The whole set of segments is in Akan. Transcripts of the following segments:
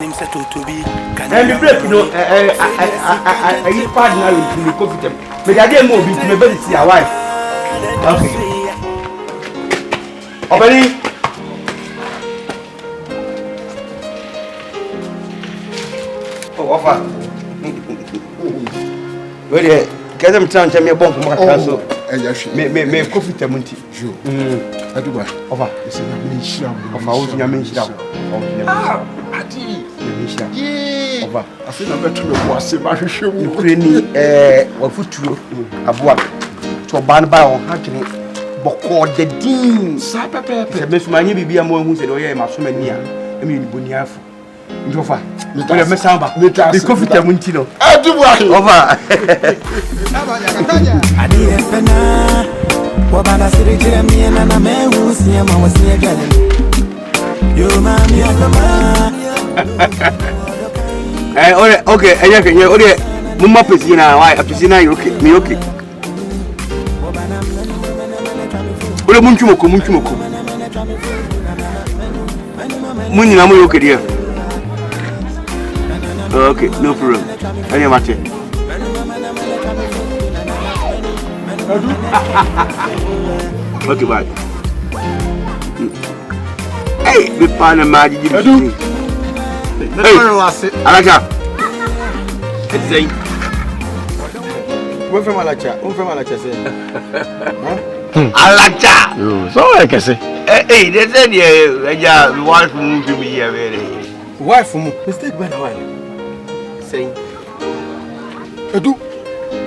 And the break, you know, I partner with the coffee. But I didn't move into my bed to see a wife. Okay. Opening. Oh, offer. Where the get them town to me a bomb from my castle. Me coffee temunti. I do what? Offer. It's a ministry of our ministry. Ah, Ati. Yeah. Over. I feel I'm better to was a show. Ukraine, or footru, a book to a ban by on hacking. Boko the dean. Sapper, Miss Mani be a more who said, oh, yeah, my so many. I mean, Buniafu. Jofa, Miss Samba, the coffee Tamuntino. I do what over. I need a penna. Wabana City Jeremy and a man who was near my was near Galen. You, mammy, of the man. Okay, I can hear all the Mumma Piscina. Why, a piscina, you okay? Me okay. What a munchumoko. Muninamu, okay, dear. Okay, no problem. Any matter. Okay, bye. Hey, the pan and magic. Hey, Alaja. It's a. Where from Alaja? Alaja. So I can say. Hey, they said, yeah, wife moved to me here. Wife moved. Mistake by the way. Saying, Edu.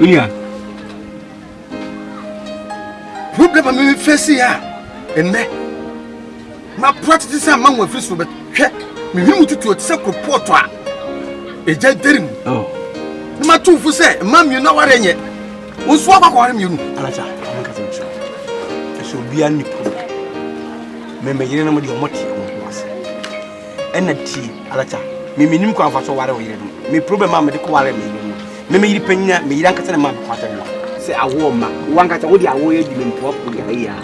Yeah. Problem I'm facing here. And me. My practice and man will face for but check. Me him to second portrait. A gentleman. Oh. No matter who say, Mam, you know what I yet. Who's what I call him, you know. Alaja, I'm not going to should be a nipple. Remember, you know what your motive was. And a tea, Alaja. Me minimum comfort for what I will. Me problem, I'm medical. Me me penya, me young cat and a man. Say a woman, one cat already away you in top with your hair.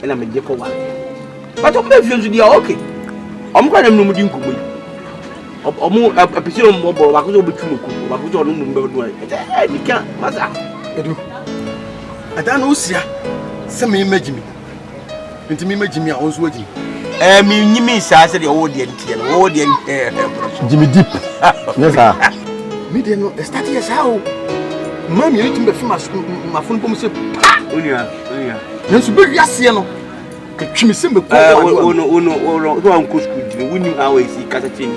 And I'm a deco one. But I'm not usually okay. I'm going to move in. A picture of mobile, I could be true. I could not remember. I can't, Mother. I don't know, sir. Some imagine me. Into me, imagine me, I was waiting. I mean, you mean, I said the audience, Jimmy Deep. Yes, sir. Me, they know the study is how. Mammy, you need to be famous. My phone comes up. Yes, you be yes, you know. Jimmy Simba. Oh, no, we knew how he catching.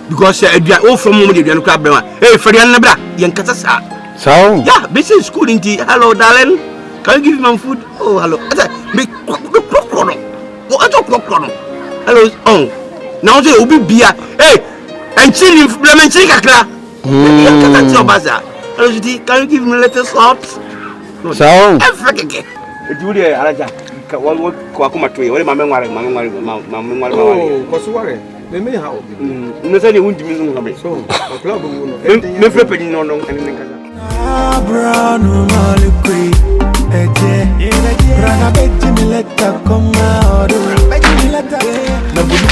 Because all from Mummy, you club. Hey, for the Anabra, young Catasa. So, yeah, business school in tea. Hello, darling. Can you give me food? Oh, hello. Make hello. Oh, now they will be beer. Hey, and chili, lemon chicken. Hello, can you give me little salt? So, African. Julia, Alaja. What Kwakuma tree? What my memory? Oh, what's worry? They may have. No, any wound to me. So, a club no flipping no anything. Brown, Rana beji mi leta koma odo beji mi leta na bulu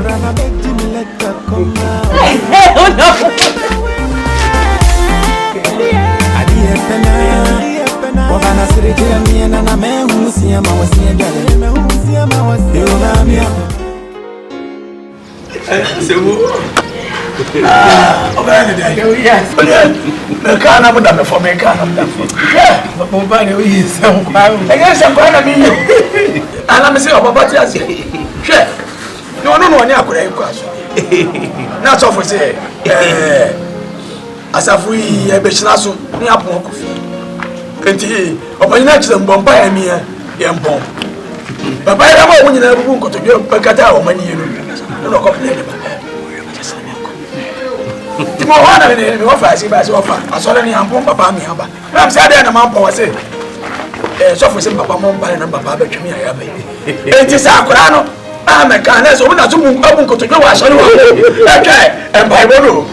Rana beji mi leta koma adi epena wabana sirejea miena na mehusia mawasia gale mehusia mawasia yomamia sebu yes. The car number that for me, car number. Yeah, but Bobani is some crime. I guess I'm going to be you. And I'm saying, Papa, just share. No, I could have question. Not so for say, as if we a bachelor, we have more coffee. Can't he? Open next and Bombay and me, young bomb. But by the way, when you never go to your Pacata or money, you don't complain about it. More honor than offer, I see by offer. I saw any ample papa me. I'm sad and a man power say. So for some papa mom by and papa bet me. It is Akrano. I'm a careless woman to move up to go. I shall okay, and by Bono.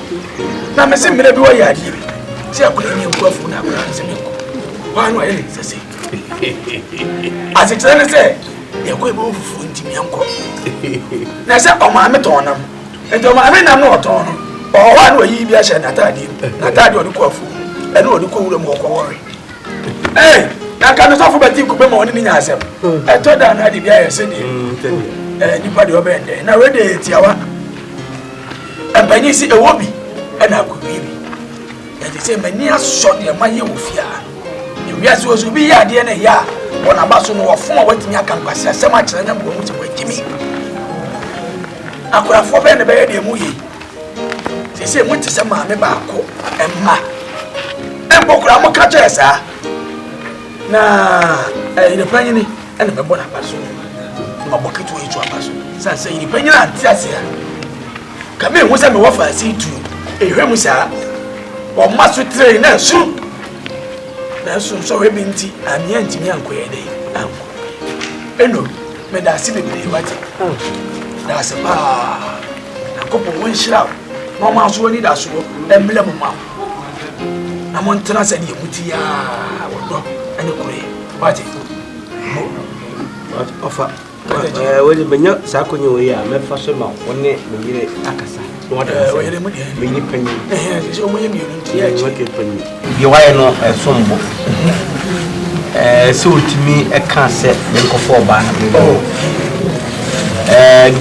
Now, Miss Simba, do I hear? See, I couldn't go for now. One way, as it say, ya ko e bo fufu ntimi anko na se o ma me ton nam e do ma me nam no ton no o wa no yi bi a hye na tade o de ko afu e no o de ko wura mo ko wore na ka no so fo beti ko be ma oni ni nya asem e to da na de bi a yese ni nipa de obende na we de tiawa abanyisi ewobi na akubibi ya de se mani aso de ma ye wofia ewia se ozo bi ya de na ya wona baso no wofo a watimi aka nkwase asem a kire nya mo mu se watimi akora fo be ne be de mu yi se mu tse ma me ba ko emma embokura mo ka kire sa na ile panyini ene me bona baso maboketu etu abaso sasa ile panyini anti asia kame hu se me wafa si tu ehwe mu sa o maso train na su so we binti amia ntimi ankoye dai anko eno me da si bebre bati da se pa akopo won shira mama so ni da so emble mu ma amon tana se ni muti ya wodo ani kure bati ofa wele benya sakonye we ya me fa so ma woni me yire akasa we yire mu de me yire panyi so mo yemi nti ya chi wake panyi bi waye no sombo so ultimi e kan se me nkofo ba na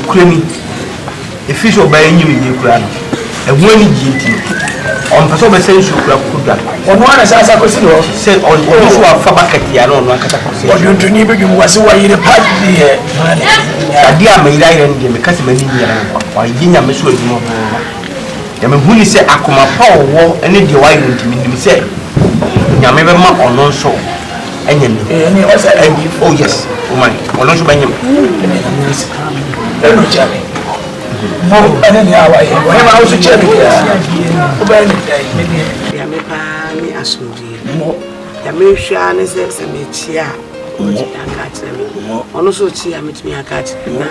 kurani e fi so ba enyim ni kura no e ho ani giti on paso be se so kura kuda ono ana sasa ko sino se on so afa bakati ya no akata ko se on do ni be dum wase wa yire party e adi a me ira ire ndi me kasi mani nyira wa yinya me so adimo ya me huni se akoma pa wo ene de wa yire ntimi nim se nyame be ma ono so enyem ni o se oh yes oh my ono so benyem eno chame mo ene ni awa ye o ma o so chame ya o ba ni dai ya me pa ni asuri mo ya me hwa ne se me chia o ji aka tire me ono so chia me timi aka tire na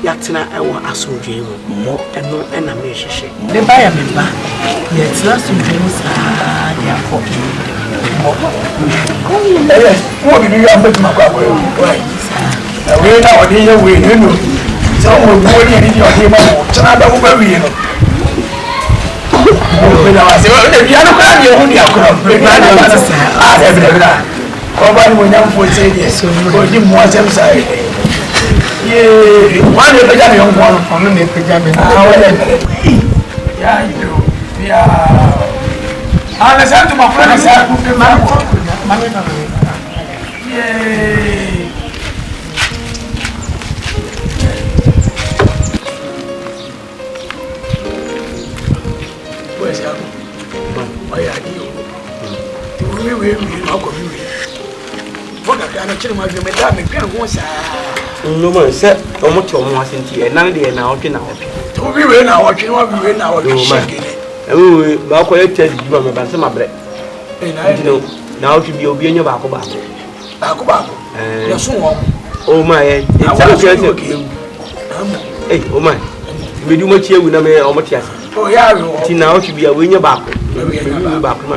ya tena ewo asuri mo eno ena me hwehwe ne ba ya me ba ya tena asuri mo sa ya ko mo bi ya mbe ma kwa we na odi ye we ni no so mo bo ni ni odi ma mo tena da mo ba we no mo na wa se o de bi anu kwa ni hu ni akoro be na na sa de bi na ko ba ni mo nyam fo se die o di mo asem sa ye wa ni pe ja mi on ko no ne pe ja mi wa de ya you ya ana sa tu ma fana sa ku ma yay pues ya oya dio we ma ko mi foka kana chiri ma me da me kan ho sa no man se o mo ti o mo asenti e nan de na o twe na o to we na o twe no we na o twe shekele we ba ko ye tedi ba me ba se ma bre na na o twe bi obi enyo ba ko ya so wo o ma ye ta se se o ma me du mo chi ewu na me o mo ti ase o ya ro ti na o twe bi a we enyo ba ko ma